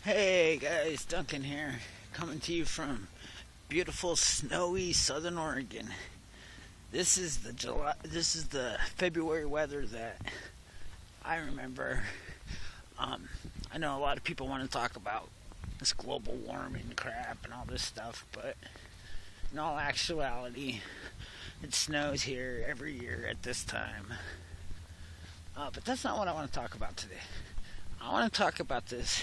Hey guys, Duncan here, coming to you from beautiful, snowy Southern Oregon. This is the February weather that I remember. I know a lot of people want to talk about this global warming crap and all this stuff, but in all actuality, it snows here every year at this time. But that's not what I want to talk about today. I want to talk about this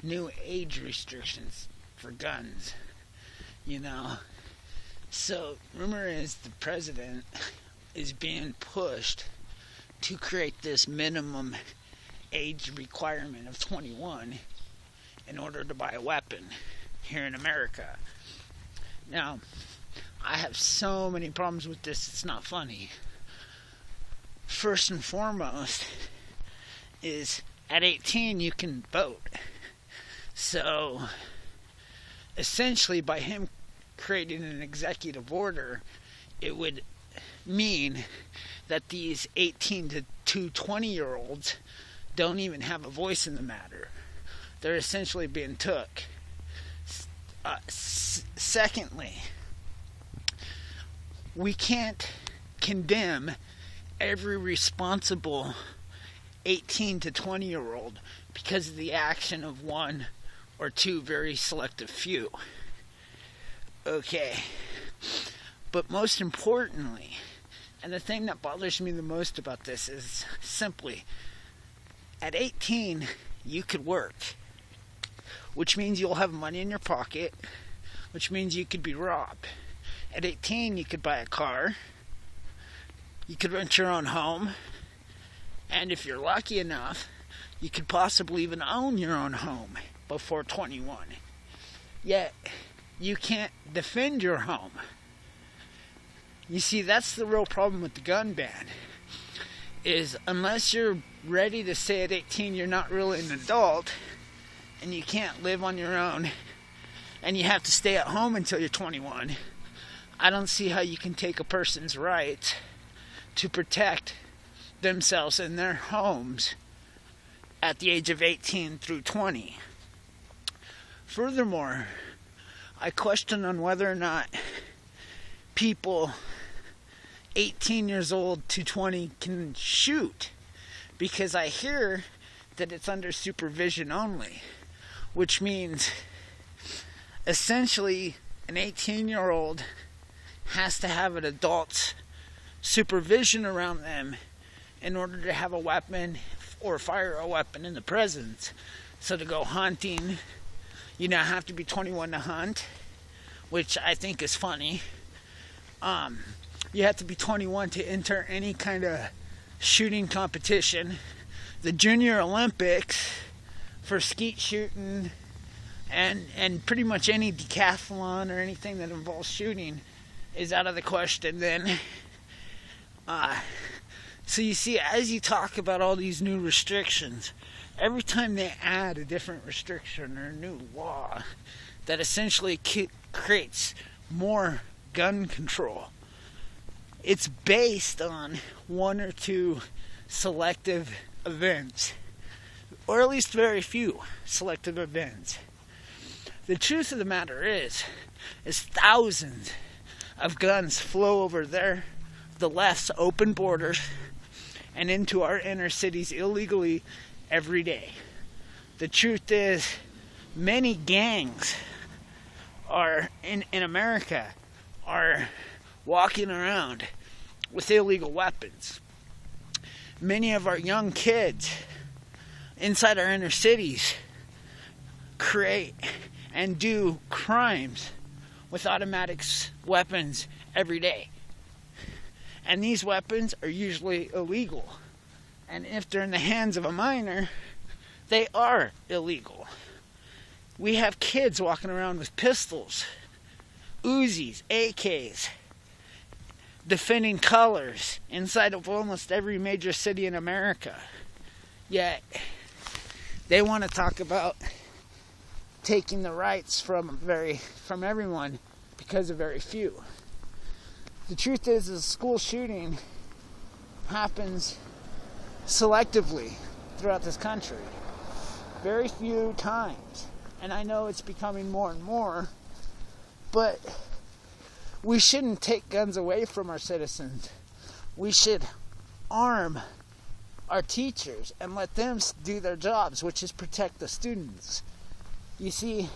new age restrictions for guns. You know, so rumor is the president is being pushed to create this minimum age requirement of 21 in order to buy a weapon here in America. Now, I have so many problems with this, it's not funny. First and foremost is at 18 you can vote. So essentially by him creating an executive order, it would mean that these 18 to 20-year-olds don't even have a voice in the matter. They're essentially being took. Secondly, we can't condemn every responsible 18 to 20-year-old because of the action of one or two very selective few. Okay. But most importantly, and the thing that bothers me the most about this is simply, at 18, you could work, which means you'll have money in your pocket, which means you could be robbed. At 18, you could buy a car, you could rent your own home, and if you're lucky enough, you could possibly even own your own home before 21. Yet, you can't defend your home. You see, that's the real problem with the gun ban, is unless you're ready to say at 18 you're not really an adult, and you can't live on your own, and you have to stay at home until you're 21, I don't see how you can take a person's right to protect themselves and their homes at the age of 18 through 20. Furthermore, I question on whether or not people 18 years old to 20 can shoot, because I hear that it's under supervision only, which means essentially an 18-year-old has to have an adult's supervision around them in order to have a weapon or fire a weapon in the presence. So to go hunting, you now have to be 21 to hunt, which I think is funny. You have to be 21 to enter any kind of shooting competition. The Junior Olympics for skeet shooting and pretty much any decathlon or anything that involves shooting is out of the question then. So you see, as you talk about all these new restrictions, every time they add a different restriction or a new law that essentially creates more gun control, it's based on one or two selective events, or at least very few selective events. The truth of the matter is thousands of guns flow over the left's open borders and into our inner cities illegally every day. The truth is, many gangs are in America are walking around with illegal weapons. Many of our young kids inside our inner cities create and do crimes with automatic weapons every day. And these weapons are usually illegal. And if they're in the hands of a minor, they are illegal. We have kids walking around with pistols, Uzis, AKs, defending colors inside of almost every major city in America. Yet, they want to talk about taking the rights from everyone because of very few. The truth is school shooting happens selectively throughout this country. very few times. And I know it's becoming more and more, but we shouldn't take guns away from our citizens. We should arm our teachers and let them do their jobs, which is protect the students. You see,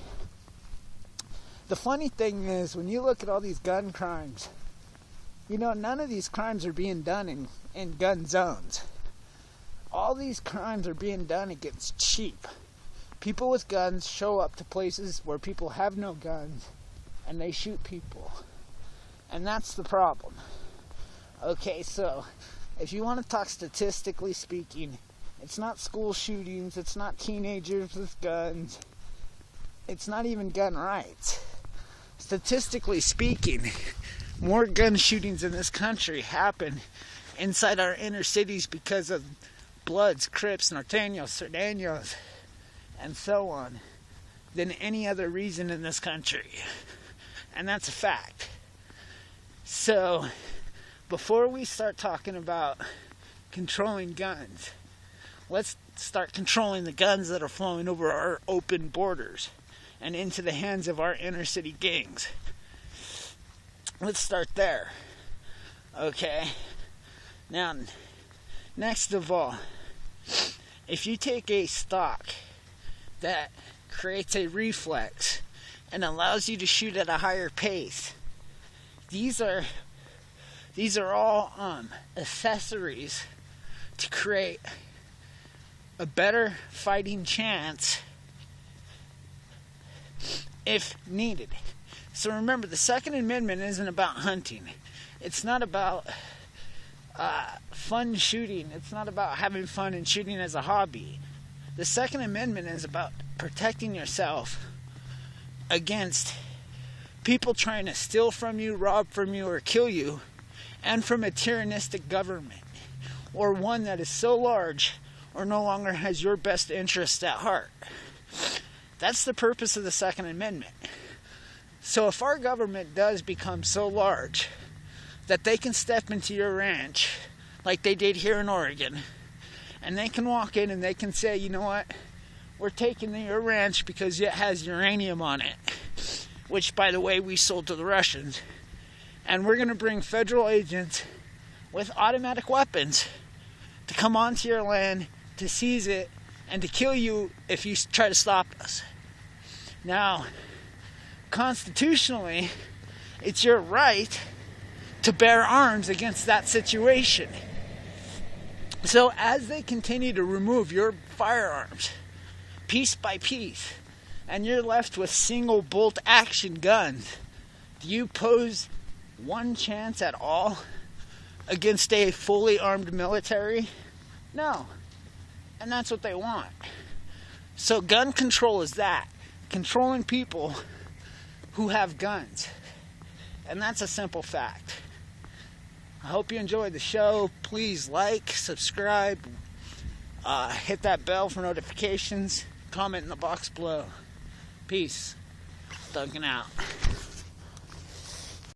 the funny thing is, when you look at all these gun crimes, none of these crimes are being done in gun zones. All these crimes are being done against cheap. People with guns show up to places where people have no guns, and they shoot people. And that's the problem. Okay, so if you want to talk statistically speaking, it's not school shootings, it's not teenagers with guns, it's not even gun rights. Statistically speaking, more gun shootings in this country happen inside our inner cities because of Bloods, Crips, Norteños, Serdaños, and so on, than any other reason in this country. And that's a fact. So, before we start talking about controlling guns, let's start controlling the guns that are flowing over our open borders and into the hands of our inner city gangs. Let's start there. Okay? Now, next of all, if you take a stock that creates a reflex and allows you to shoot at a higher pace, these are all accessories to create a better fighting chance if needed. So remember, the Second Amendment isn't about hunting. It's not about fun shooting. It's not about having fun and shooting as a hobby. The Second Amendment is about protecting yourself against people trying to steal from you, rob from you, or kill you, and from a tyrannistic government, or one that is so large or no longer has your best interest at heart. That's the purpose of the Second Amendment. So if our government does become so large that they can step into your ranch, like they did here in Oregon, and they can walk in and they can say, you know what, we're taking your ranch because it has uranium on it, which, by the way, we sold to the Russians, and we're going to bring federal agents with automatic weapons to come onto your land, to seize it, and to kill you if you try to stop us. Now, constitutionally, it's your right to bear arms against that situation. So as they continue to remove your firearms piece by piece, and you're left with single bolt action guns, do you pose one chance at all against a fully armed military? No. And that's what they want. So gun control is that. Controlling people who have guns. And that's a simple fact. I hope you enjoyed the show. Please like, subscribe, hit that bell for notifications, comment in the box below. Peace. Duncan out.